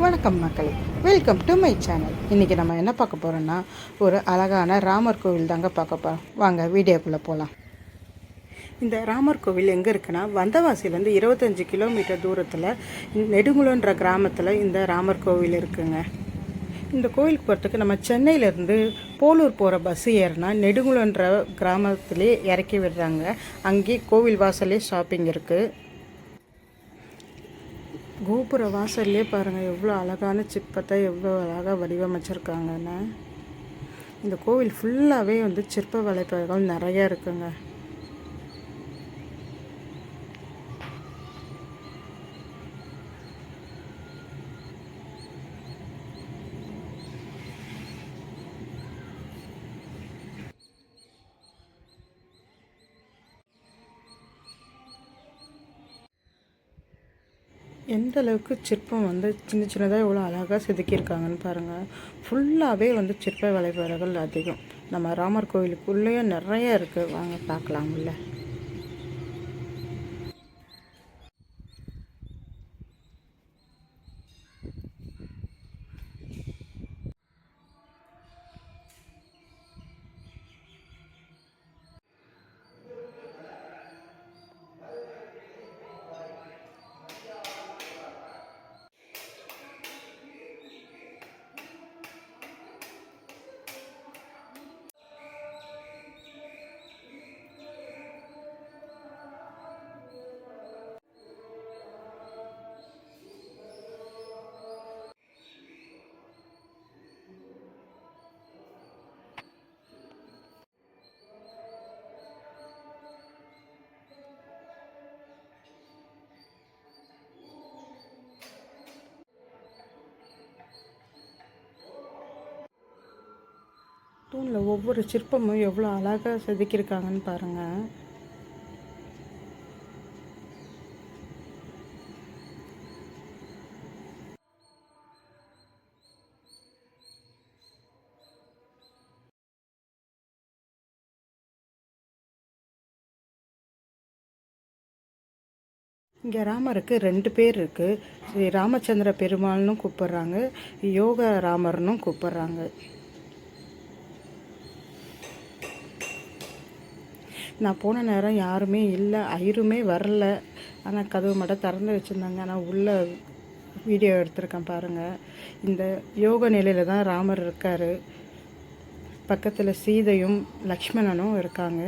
வணக்கம் மக்களே, welcome to my channel. இன்றைக்கி நம்ம என்ன பார்க்க போகிறோன்னா, ஒரு அழகான ராமர் கோவில் தாங்க பார்க்க போகிறோம். வாங்க வீடியோக்குள்ளே போகலாம். இந்த ராமர் கோவில் எங்கே இருக்குன்னா, வந்தவாசிலேருந்து 25 கிலோமீட்டர் தூரத்தில் நெடுங்குளன்ற கிராமத்தில் இந்த ராமர் கோவில் இருக்குங்க. இந்த கோவிலுக்கு போகிறதுக்கு நம்ம சென்னையிலேருந்து போலூர் போகிற பஸ் ஏறினா நெடுங்குளன்ற கிராமத்திலே இறக்கி விடுறாங்க. அங்கே கோவில் வாசலே ஷாப்பிங் இருக்குது. கோபுர வாசல்லே பாருங்கள் எவ்வளோ அழகான சிற்பத்தை எவ்வளோ அழகாக வடிவமைச்சிருக்காங்கன்னு. இந்த கோவில் ஃபுல்லாகவே சிற்ப வேலைப்பாடுகள் நிறையா இருக்குங்க. எந்த அளவுக்கு சிற்பம் சின்ன சின்னதாக எவ்வளோ அழகாக செதுக்கியிருக்காங்கன்னு பாருங்கள். ஃபுல்லாகவே சிற்ப வேலைப்பாடுகள் அதிகம். நம்ம ராமர் கோவிலுக்குள்ளேயே நிறைய இருக்குது. வாங்க பார்க்கலாம்ல. தூணில் ஒவ்வொரு சிற்பமும் எவ்வளோ அழகாக செதுக்கியிருக்காங்கன்னு பாருங்கள். இங்கே ராமருக்கு 2 பேர் இருக்குது. ஸ்ரீ ராமச்சந்திர பெருமாள்னு கூப்பிட்றாங்க, யோக ராமர்னும் கூப்பிட்றாங்க. நான் போன நேரம் யாருமே இல்லை, ஐயருமே வரல. ஆனால் கதவு மட்டும் திறந்து வச்சுருந்தாங்க. ஆனால் உள்ளே வீடியோ எடுத்திருக்கேன் பாருங்கள். இந்த யோக நிலையில் தான் ராமர் இருக்கார். பக்கத்தில் சீதையும் லக்ஷ்மணனும் இருக்காங்க.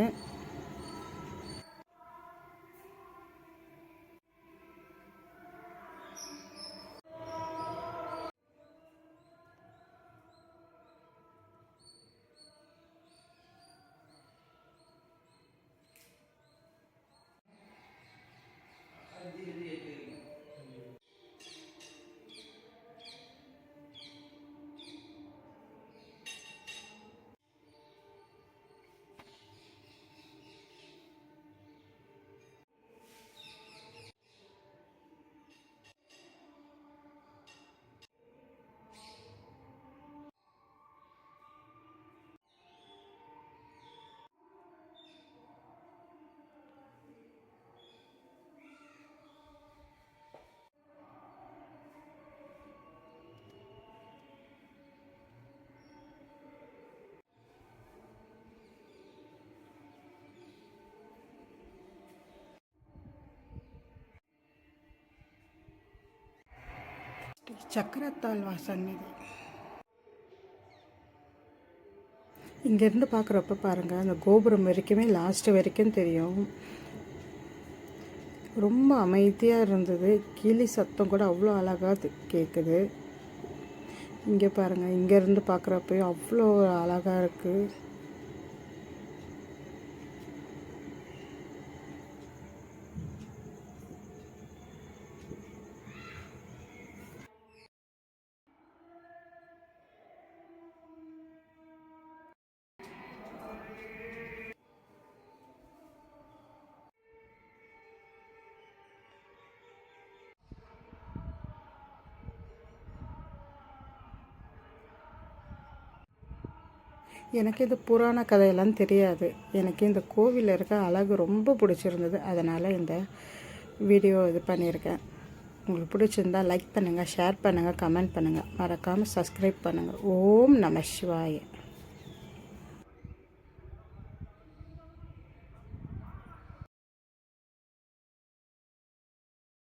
சக்கரத்தாழ்வா சந்நிதி. இங்கேருந்து பார்க்குறப்ப பாருங்கள், அந்த கோபுரம் வரைக்குமே லாஸ்ட்டு வரைக்கும் தெரியும். ரொம்ப அமைதியாக இருந்தது. கிளி சத்தம் கூட அவ்வளோ அழகாக கேட்குது. இங்கே பாருங்கள், இங்கேருந்து பார்க்குறப்பையும் அவ்வளோ அழகாக இருக்குது. எனக்கு இந்த புராண கதையெல்லாம் தெரியாது. எனக்கு இந்த கோவிலில் இருக்க அழகு ரொம்ப பிடிச்சிருந்தது. அதனால் இந்த வீடியோ இது பண்ணியிருக்கேன். உங்களுக்கு பிடிச்சிருந்தா லைக் பண்ணுங்கள், ஷேர் பண்ணுங்கள், கமெண்ட் பண்ணுங்கள், மறக்காமல் சப்ஸ்கிரைப் பண்ணுங்கள். ஓம் நம சிவாய.